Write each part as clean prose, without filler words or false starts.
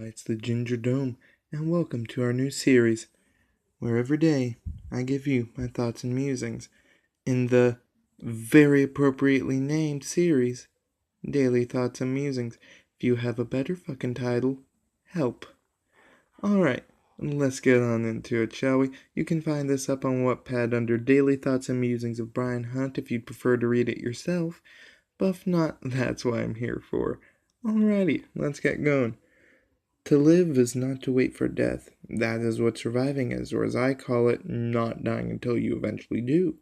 It's the Ginger Dome, and welcome to our new series, where every day I give you my thoughts and musings in the very appropriately named series, Daily Thoughts and Musings. If you have a better fucking title, help. Alright, let's get on into it, shall we? You can find this up on Wattpad under Daily Thoughts and Musings of Brian Hunt if you'd prefer to read it yourself, but if not, that's what I'm here for. Alrighty, let's get going. To live is not to wait for death. That is what surviving is, or as I call it, not dying until you eventually do.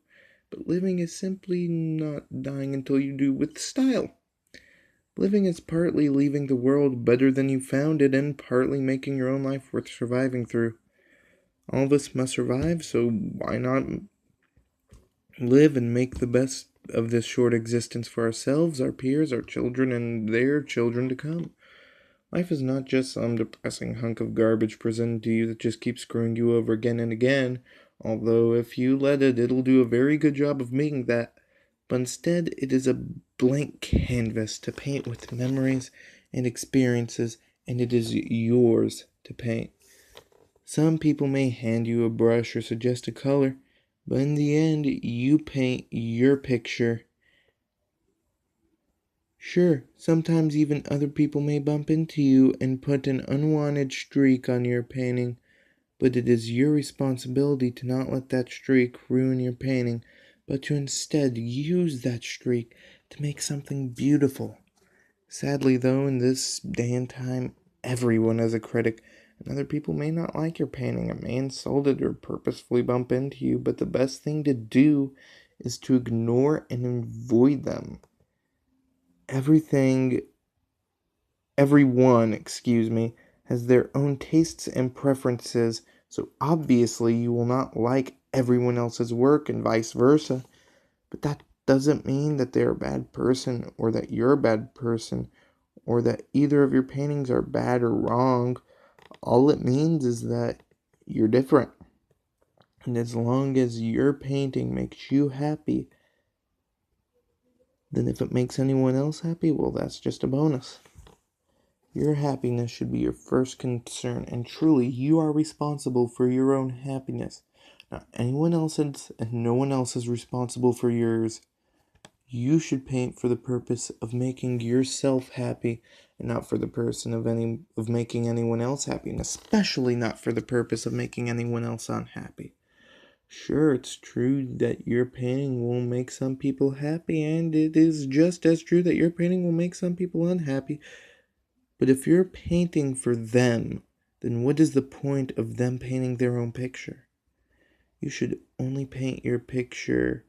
But living is simply not dying until you do with style. Living is partly leaving the world better than you found it, and partly making your own life worth surviving through. All of us must survive, so why not live and make the best of this short existence for ourselves, our peers, our children, and their children to come? Life is not just some depressing hunk of garbage presented to you that just keeps screwing you over again and again, although if you let it, it'll do a very good job of making that. But instead, it is a blank canvas to paint with memories and experiences, and it is yours to paint. Some people may hand you a brush or suggest a color, but in the end, you paint your picture. Sure, sometimes even other people may bump into you and put an unwanted streak on your painting, but it is your responsibility to not let that streak ruin your painting, but to instead use that streak to make something beautiful. Sadly, though, in this day and time, everyone is a critic, and other people may not like your painting, or may insult it or purposefully bump into you, but the best thing to do is to ignore and avoid them. Everyone, has their own tastes and preferences, so obviously you will not like everyone else's work and vice versa. But that doesn't mean that they're a bad person, or that you're a bad person, or that either of your paintings are bad or wrong. All it means is that you're different. And as long as your painting makes you happy, then if it makes anyone else happy, well, that's just a bonus. Your happiness should be your first concern, and truly, you are responsible for your own happiness, not anyone else's, and no one else is responsible for yours. You should paint for the purpose of making yourself happy, and not for the person of making anyone else happy, and especially not for the purpose of making anyone else unhappy. Sure, it's true that your painting will make some people happy, and it is just as true that your painting will make some people unhappy. But if you're painting for them, then what is the point of them painting their own picture? You should only paint your picture.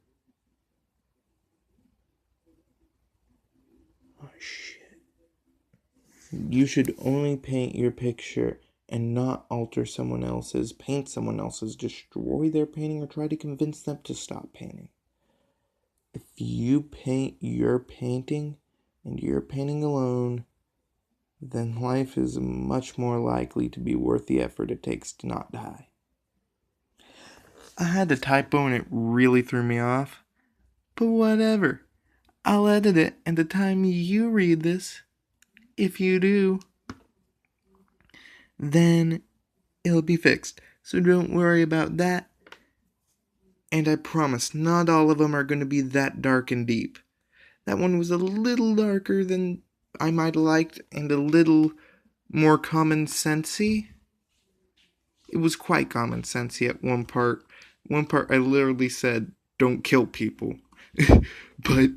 You should only paint your picture and not alter someone else's, paint someone else's, destroy their painting, or try to convince them to stop painting. If you paint your painting and your painting alone, then life is much more likely to be worth the effort it takes to not die. I had a typo and it really threw me off, but whatever. I'll edit it, and the time you read this, if you do, then it'll be fixed. So don't worry about that. And I promise, not all of them are going to be that dark and deep. That one was a little darker than I might have liked, and a little more common sensey. It was quite common sensey at one part. One part I literally said, "Don't kill people." But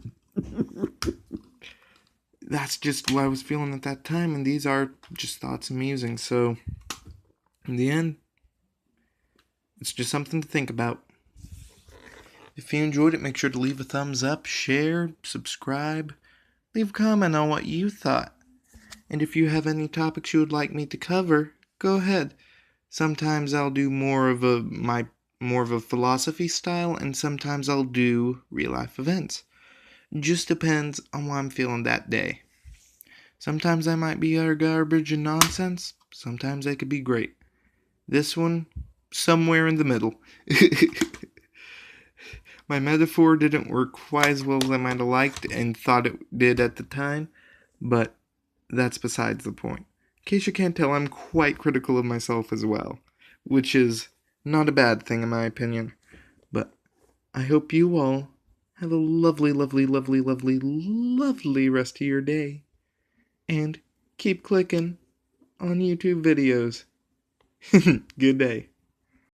that's just what I was feeling at that time, and these are just thoughts and musings. So, in the end, it's just something to think about. If you enjoyed it, make sure to leave a thumbs up, share, subscribe, leave a comment on what you thought. And if you have any topics you would like me to cover, go ahead. Sometimes I'll do more of a philosophy style, and sometimes I'll do real life events. Just depends on what I'm feeling that day. Sometimes I might be utter garbage and nonsense. Sometimes I could be great. This one, somewhere in the middle. My metaphor didn't work quite as well as I might have liked and thought it did at the time, but that's besides the point. In case you can't tell, I'm quite critical of myself as well, which is not a bad thing in my opinion. But I hope you all have a lovely, lovely, lovely, lovely, lovely rest of your day. And keep clicking on YouTube videos. Good day.